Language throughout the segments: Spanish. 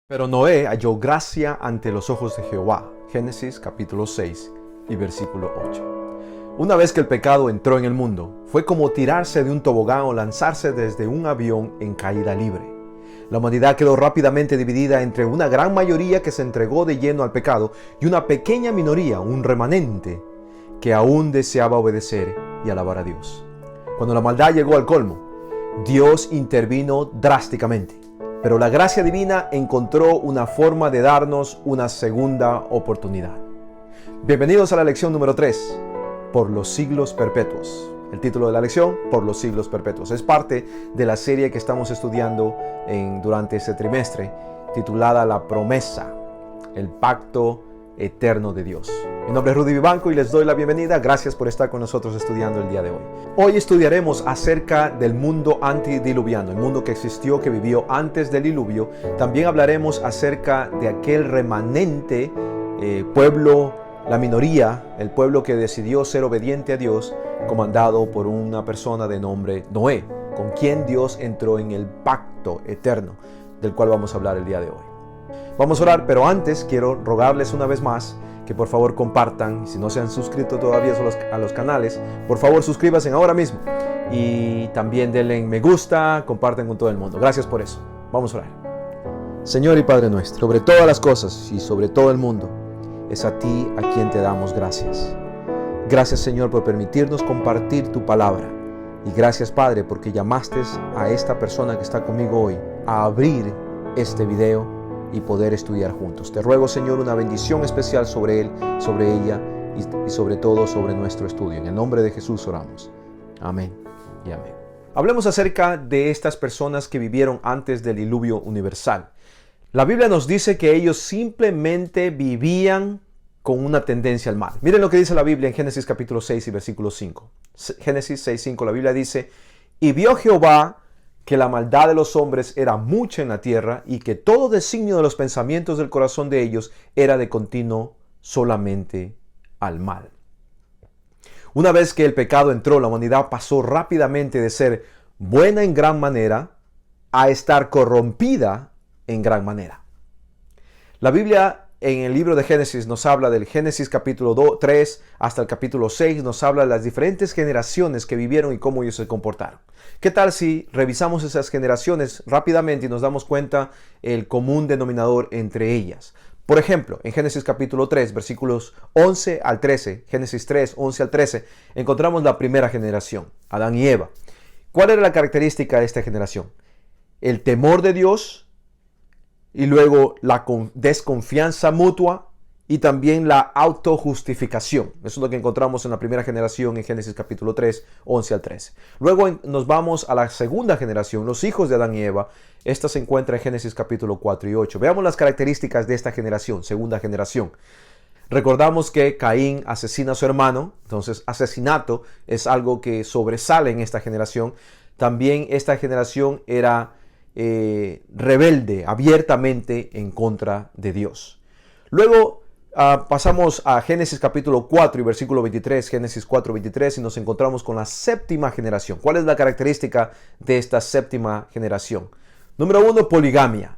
Pero Noé halló gracia ante los ojos de Jehová. Génesis capítulo 6 y versículo 8. Una vez que el pecado entró en el mundo, fue como tirarse de un tobogán o lanzarse desde un avión en caída libre. La humanidad quedó rápidamente dividida entre una gran mayoría que se entregó de lleno al pecado y una pequeña minoría, un remanente, que aún deseaba obedecer y alabar a Dios. Cuando la maldad llegó al colmo, Dios intervino drásticamente. Pero la gracia divina encontró una forma de darnos una segunda oportunidad. Bienvenidos a la lección número 3, por los siglos perpetuos. El título de la lección, por los siglos perpetuos, es parte de la serie que estamos estudiando durante este trimestre, titulada La Promesa, el pacto eterno de Dios. Mi nombre es Rudy Vivanco y les doy la bienvenida. Gracias por estar con nosotros estudiando el día de hoy. Hoy estudiaremos acerca del mundo antediluviano, el mundo que existió, que vivió antes del diluvio. También hablaremos acerca de aquel remanente pueblo, la minoría, el pueblo que decidió ser obediente a Dios, comandado por una persona de nombre Noé, con quien Dios entró en el pacto eterno, del cual vamos a hablar el día de hoy. Vamos a orar, pero antes quiero rogarles una vez más que por favor compartan. Si no se han suscrito todavía a los canales, por favor suscríbanse ahora mismo. Y también denle me gusta, compartan con todo el mundo. Gracias por eso. Vamos a orar. Señor y Padre nuestro, sobre todas las cosas y sobre todo el mundo, es a ti a quien te damos gracias. Gracias, Señor, por permitirnos compartir tu palabra. Y gracias, Padre, porque llamaste a esta persona que está conmigo hoy a abrir este video y poder estudiar juntos. Te ruego, Señor, una bendición especial sobre él, sobre ella y sobre todo sobre nuestro estudio. En el nombre de Jesús oramos. Amén y amén. Hablemos acerca de estas personas que vivieron antes del diluvio universal. La Biblia nos dice que ellos simplemente vivían con una tendencia al mal. Miren lo que dice la Biblia en Génesis capítulo 6 y versículo 5. Génesis 6:5, la Biblia dice: y vio Jehová que la maldad de los hombres era mucha en la tierra y que todo designio de los pensamientos del corazón de ellos era de continuo solamente al mal. Una vez que el pecado entró, la humanidad pasó rápidamente de ser buena en gran manera a estar corrompida en gran manera. La Biblia en el libro de Génesis nos habla del Génesis capítulo 3 hasta el capítulo 6, nos habla de las diferentes generaciones que vivieron y cómo ellos se comportaron. ¿Qué tal si revisamos esas generaciones rápidamente y nos damos cuenta el común denominador entre ellas? Por ejemplo, en Génesis capítulo 3, versículos 11 al 13, Génesis 3, 11 al 13, encontramos la primera generación, Adán y Eva. ¿Cuál era la característica de esta generación? El temor de Dios, y luego la desconfianza mutua y también la autojustificación. Eso es lo que encontramos en la primera generación en Génesis capítulo 3, 11 al 13. Luego nos vamos a la segunda generación, los hijos de Adán y Eva. Esta se encuentra en Génesis capítulo 4 y 8. Veamos las características de esta generación, segunda generación. Recordamos que Caín asesina a su hermano, entonces asesinato es algo que sobresale en esta generación. También esta generación era rebelde abiertamente en contra de Dios. Luego pasamos a Génesis capítulo 4 y versículo 23, Génesis 4, 23, y nos encontramos con la séptima generación. ¿Cuál es la característica de esta séptima generación? Número 1, poligamia.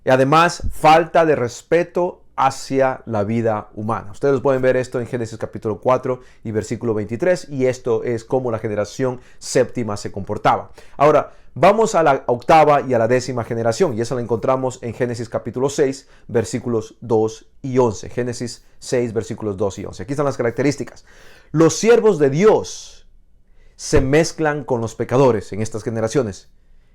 Y además, falta de respeto hacia la vida humana. Ustedes pueden ver esto en Génesis capítulo 4 y versículo 23, y esto es cómo la generación séptima se comportaba. Ahora, vamos a la octava y a la décima generación, y esa la encontramos en Génesis capítulo 6, versículos 2 y 11. Génesis 6, versículos 2 y 11. Aquí están las características. Los siervos de Dios se mezclan con los pecadores en estas generaciones,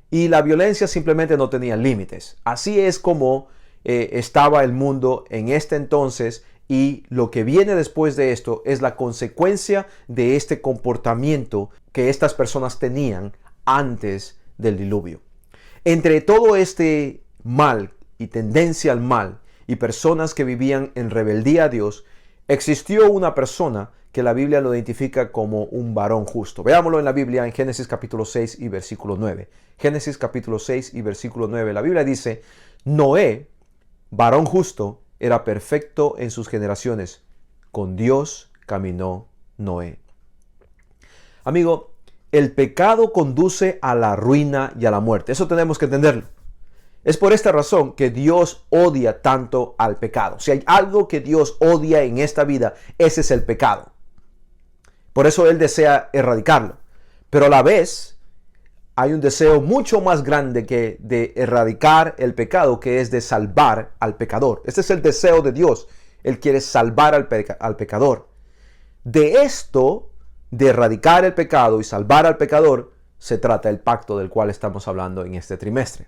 y la violencia simplemente no tenía límites. Así es como estaba el mundo en este entonces, y lo que viene después de esto es la consecuencia de este comportamiento que estas personas tenían antes del diluvio. Entre todo este mal y tendencia al mal y personas que vivían en rebeldía a Dios, existió una persona que la Biblia lo identifica como un varón justo. Veámoslo en la Biblia en Génesis capítulo 6 y versículo 9. Génesis capítulo 6 y versículo 9. La Biblia dice: Noé, varón justo, era perfecto en sus generaciones. Con Dios caminó Noé. Amigo, el pecado conduce a la ruina y a la muerte. Eso tenemos que entenderlo. Es por esta razón que Dios odia tanto al pecado. Si hay algo que Dios odia en esta vida, ese es el pecado. Por eso Él desea erradicarlo. Pero a la vez, hay un deseo mucho más grande que de erradicar el pecado, que es de salvar al pecador. Este es el deseo de Dios. Él quiere salvar al pecador. De esto, de erradicar el pecado y salvar al pecador, se trata el pacto del cual estamos hablando en este trimestre.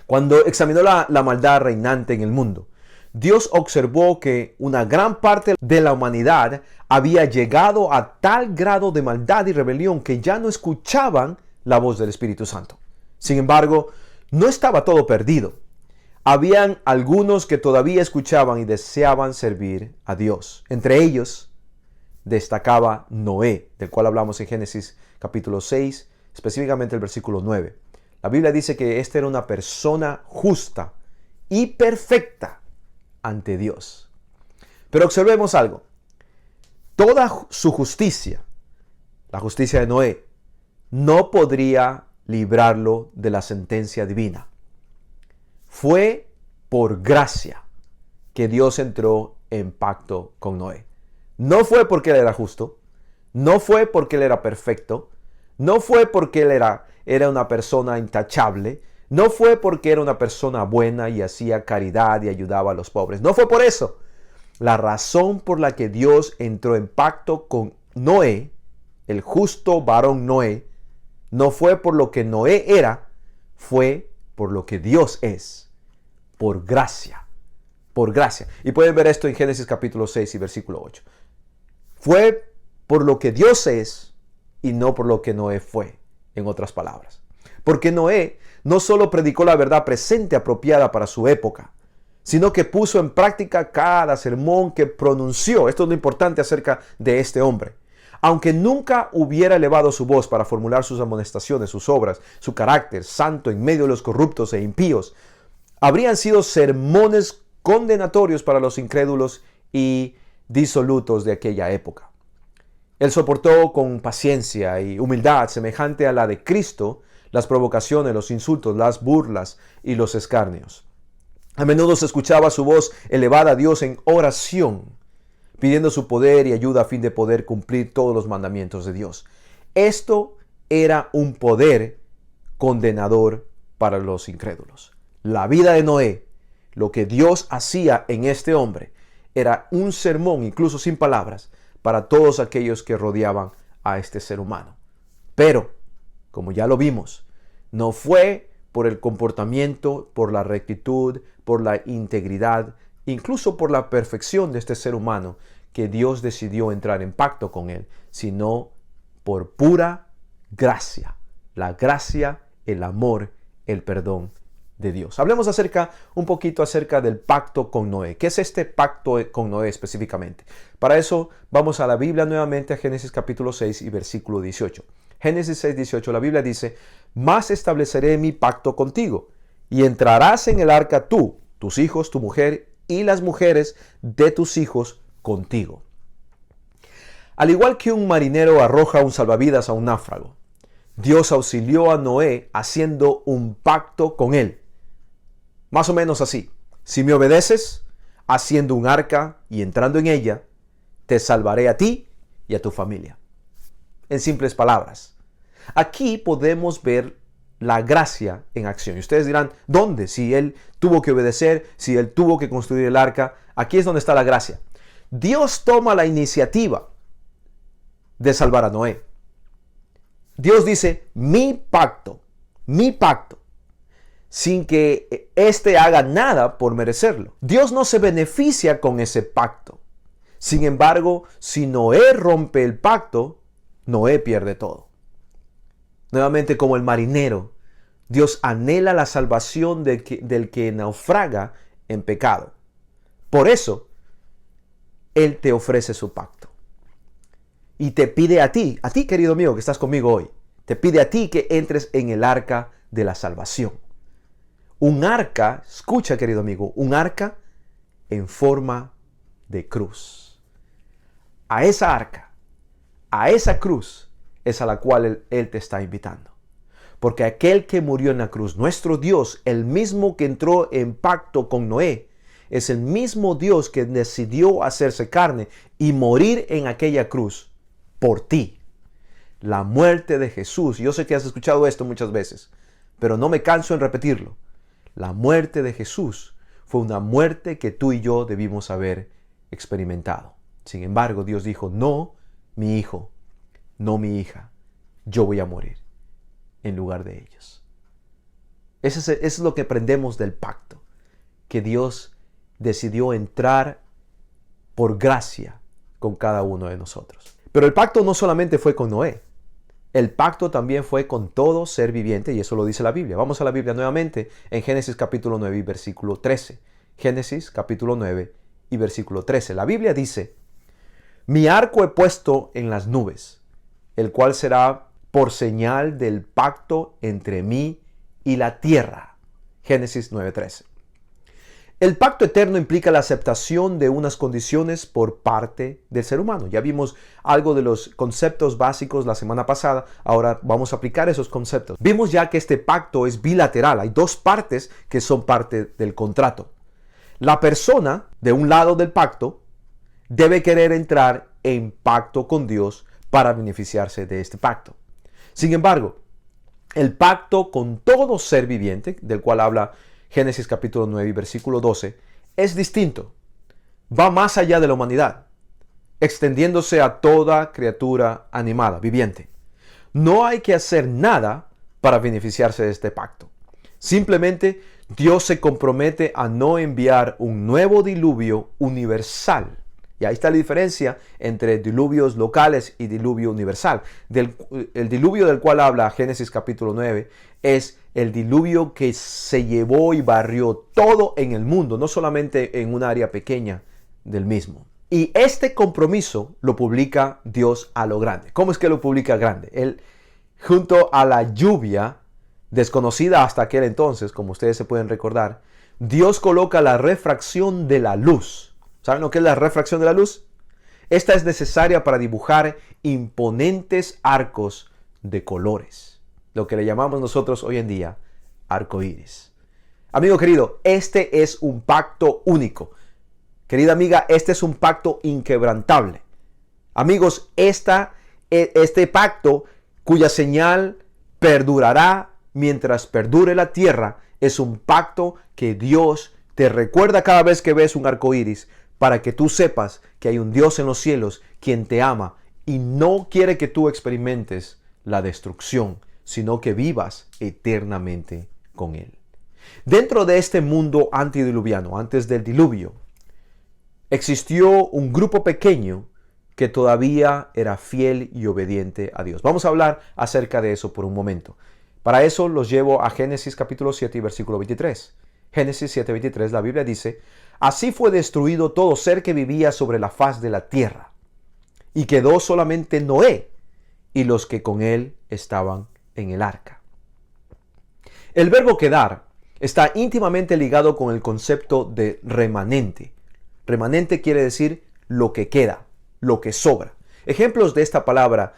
Cuando examinó la maldad reinante en el mundo, Dios observó que una gran parte de la humanidad había llegado a tal grado de maldad y rebelión que ya no escuchaban la voz del Espíritu Santo. Sin embargo, no estaba todo perdido. Habían algunos que todavía escuchaban y deseaban servir a Dios. Entre ellos destacaba Noé, del cual hablamos en Génesis capítulo 6, específicamente el versículo 9. La Biblia dice que esta era una persona justa y perfecta ante Dios. Pero observemos algo. Toda su justicia, la justicia de Noé, no podría librarlo de la sentencia divina. Fue por gracia que Dios entró en pacto con Noé. No fue porque él era justo, no fue porque él era perfecto, no fue porque él era una persona intachable, no fue porque era una persona buena y hacía caridad y ayudaba a los pobres. No fue por eso. La razón por la que Dios entró en pacto con Noé, el justo varón Noé, no fue por lo que Noé era, fue por lo que Dios es, por gracia, por gracia. Y pueden ver esto en Génesis capítulo 6 y versículo 8. Fue por lo que Dios es y no por lo que Noé fue, en otras palabras. Porque Noé no solo predicó la verdad presente apropiada para su época, sino que puso en práctica cada sermón que pronunció. Esto es lo importante acerca de este hombre. Aunque nunca hubiera elevado su voz para formular sus amonestaciones, sus obras, su carácter santo en medio de los corruptos e impíos, habrían sido sermones condenatorios para los incrédulos y disolutos de aquella época. Él soportó con paciencia y humildad semejante a la de Cristo las provocaciones, los insultos, las burlas y los escarnios. A menudo se escuchaba su voz elevada a Dios en oración, pidiendo su poder y ayuda a fin de poder cumplir todos los mandamientos de Dios. Esto era un poder condenador para los incrédulos. La vida de Noé, lo que Dios hacía en este hombre, era un sermón, incluso sin palabras, para todos aquellos que rodeaban a este ser humano. Pero, como ya lo vimos, no fue por el comportamiento, por la rectitud, por la integridad, incluso por la perfección de este ser humano que Dios decidió entrar en pacto con él, sino por pura gracia. La gracia, el amor, el perdón de Dios. Hablemos un poquito acerca del pacto con Noé. ¿Qué es este pacto con Noé específicamente? Para eso vamos a la Biblia nuevamente, a Génesis capítulo 6 y versículo 18. Génesis 6, 18, la Biblia dice: «Mas estableceré mi pacto contigo, y entrarás en el arca tú, tus hijos, tu mujer, y las mujeres de tus hijos contigo». Al igual que un marinero arroja un salvavidas a un náufrago, Dios auxilió a Noé haciendo un pacto con él. Más o menos así: si me obedeces, haciendo un arca y entrando en ella, te salvaré a ti y a tu familia. En simples palabras, aquí podemos ver la gracia en acción. Y ustedes dirán, ¿dónde? Si él tuvo que obedecer, si él tuvo que construir el arca, aquí es donde está la gracia. Dios toma la iniciativa de salvar a Noé. Dios dice, mi pacto, sin que éste haga nada por merecerlo. Dios no se beneficia con ese pacto. Sin embargo, si Noé rompe el pacto, Noé pierde todo. Nuevamente, como el marinero, Dios anhela la salvación del que naufraga en pecado. Por eso, Él te ofrece su pacto. Y te pide a ti querido amigo que estás conmigo hoy, te pide a ti que entres en el arca de la salvación. Un arca, escucha querido amigo, un arca en forma de cruz. A esa arca, a esa cruz es a la cual Él te está invitando. Porque aquel que murió en la cruz, nuestro Dios, el mismo que entró en pacto con Noé, es el mismo Dios que decidió hacerse carne y morir en aquella cruz por ti. La muerte de Jesús, yo sé que has escuchado esto muchas veces, pero no me canso en repetirlo. La muerte de Jesús fue una muerte que tú y yo debimos haber experimentado. Sin embargo, Dios dijo, no, mi hijo, no mi hija, yo voy a morir en lugar de ellos. Eso es lo que aprendemos del pacto, que Dios decidió entrar por gracia con cada uno de nosotros. Pero el pacto no solamente fue con Noé, el pacto también fue con todo ser viviente, y eso lo dice la Biblia. Vamos a la Biblia nuevamente en Génesis capítulo 9 y versículo 13. Génesis capítulo 9 y versículo 13. La Biblia dice, mi arco he puesto en las nubes, el cual será por señal del pacto entre mí y la tierra. Génesis 9:13. El pacto eterno implica la aceptación de unas condiciones por parte del ser humano. Ya vimos algo de los conceptos básicos la semana pasada, ahora vamos a aplicar esos conceptos. Vimos ya que este pacto es bilateral, hay dos partes que son parte del contrato. La persona de un lado del pacto debe querer entrar en pacto con Dios para beneficiarse de este pacto. Sin embargo, el pacto con todo ser viviente, del cual habla Génesis capítulo 9 y versículo 12, es distinto. Va más allá de la humanidad, extendiéndose a toda criatura animada, viviente. No hay que hacer nada para beneficiarse de este pacto. Simplemente Dios se compromete a no enviar un nuevo diluvio universal. Y ahí está la diferencia entre diluvios locales y diluvio universal. El diluvio del cual habla Génesis capítulo 9 es el diluvio que se llevó y barrió todo en el mundo, no solamente en un área pequeña del mismo. Y este compromiso lo publica Dios a lo grande. ¿Cómo es que lo publica grande? Él, junto a la lluvia, desconocida hasta aquel entonces, como ustedes se pueden recordar, Dios coloca la refracción de la luz. ¿Saben lo que es la refracción de la luz? Esta es necesaria para dibujar imponentes arcos de colores, lo que le llamamos nosotros hoy en día arco iris. Amigo querido, este es un pacto único. Querida amiga, este es un pacto inquebrantable. Amigos, este pacto cuya señal perdurará mientras perdure la tierra es un pacto que Dios te recuerda cada vez que ves un arco iris, para que tú sepas que hay un Dios en los cielos quien te ama y no quiere que tú experimentes la destrucción, sino que vivas eternamente con Él. Dentro de este mundo antediluviano, antes del diluvio, existió un grupo pequeño que todavía era fiel y obediente a Dios. Vamos a hablar acerca de eso por un momento. Para eso los llevo a Génesis capítulo 7 y versículo 23. Génesis 7:23, la Biblia dice, así fue destruido todo ser que vivía sobre la faz de la tierra, y quedó solamente Noé y los que con él estaban en el arca. El verbo quedar está íntimamente ligado con el concepto de remanente. Remanente quiere decir lo que queda, lo que sobra. Ejemplos de esta palabra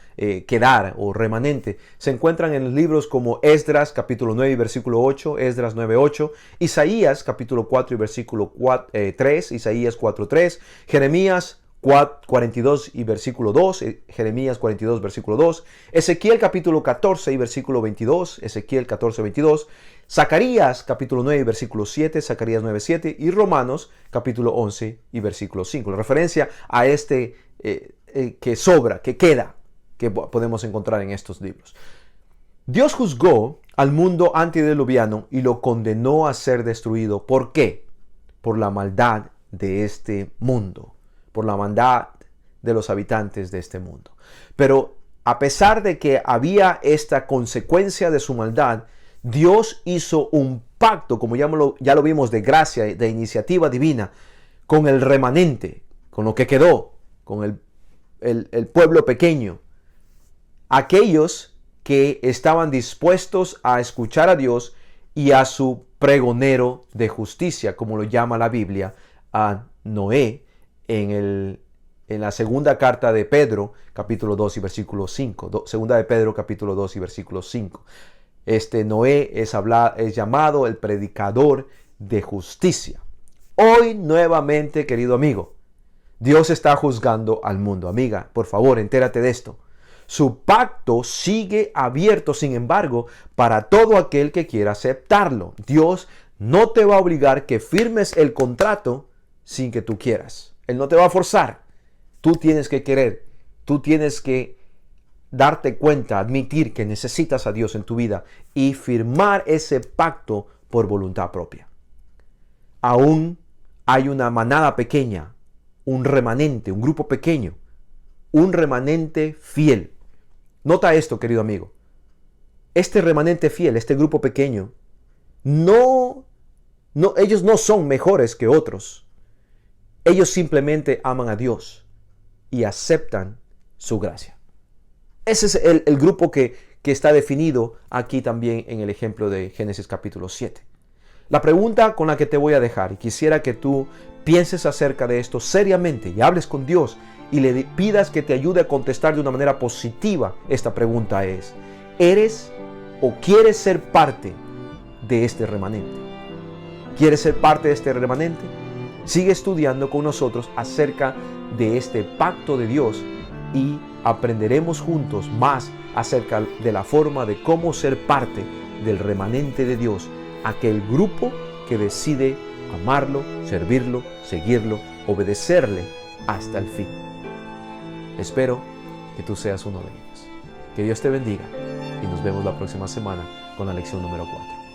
quedar o remanente se encuentran en libros como Esdras capítulo 9 y versículo 8, Esdras 9:8, Isaías capítulo 4 y versículo 3, Isaías 4:3, Jeremías 42 y versículo 2, Jeremías 42 versículo 2, Ezequiel capítulo 14 y versículo 22, Ezequiel 14:22, Zacarías capítulo 9 y versículo 7, Zacarías 9:7 y Romanos capítulo 11 y versículo 5. La referencia a este que sobra, que queda, que podemos encontrar en estos libros. Dios juzgó al mundo antediluviano y lo condenó a ser destruido. ¿Por qué? Por la maldad de este mundo, por la maldad de los habitantes de este mundo. Pero a pesar de que había esta consecuencia de su maldad, Dios hizo un pacto, como ya lo vimos, de gracia, de iniciativa divina, con el remanente, con lo que quedó, con el pueblo pequeño. Aquellos que estaban dispuestos a escuchar a Dios y a su pregonero de justicia, como lo llama la Biblia, a Noé en la segunda carta de Pedro, capítulo 2 y versículo 5. Segunda de Pedro, capítulo 2 y versículo 5. Noé es llamado el predicador de justicia. Hoy nuevamente, querido amigo, Dios está juzgando al mundo. Amiga, por favor, entérate de esto. Su pacto sigue abierto, sin embargo, para todo aquel que quiera aceptarlo. Dios no te va a obligar que firmes el contrato sin que tú quieras. Él no te va a forzar. Tú tienes que querer. Tú tienes que darte cuenta, admitir que necesitas a Dios en tu vida y firmar ese pacto por voluntad propia. Aún hay una manada pequeña, un remanente, un grupo pequeño, un remanente fiel. Nota esto, querido amigo. Este remanente fiel, este grupo pequeño, ellos no son mejores que otros. Ellos simplemente aman a Dios y aceptan su gracia. Ese es el grupo que está definido aquí también en el ejemplo de Génesis capítulo 7. La pregunta con la que te voy a dejar, y quisiera que tú pienses acerca de esto seriamente y hables con Dios y le pidas que te ayude a contestar de una manera positiva esta pregunta es: ¿eres o quieres ser parte de este remanente? ¿Quieres ser parte de este remanente? Sigue estudiando con nosotros acerca de este pacto de Dios y aprenderemos juntos más acerca de la forma de cómo ser parte del remanente de Dios, aquel grupo que decide amarlo, servirlo, seguirlo, obedecerle hasta el fin. Espero que tú seas uno de ellos. Que Dios te bendiga y nos vemos la próxima semana con la lección número 4.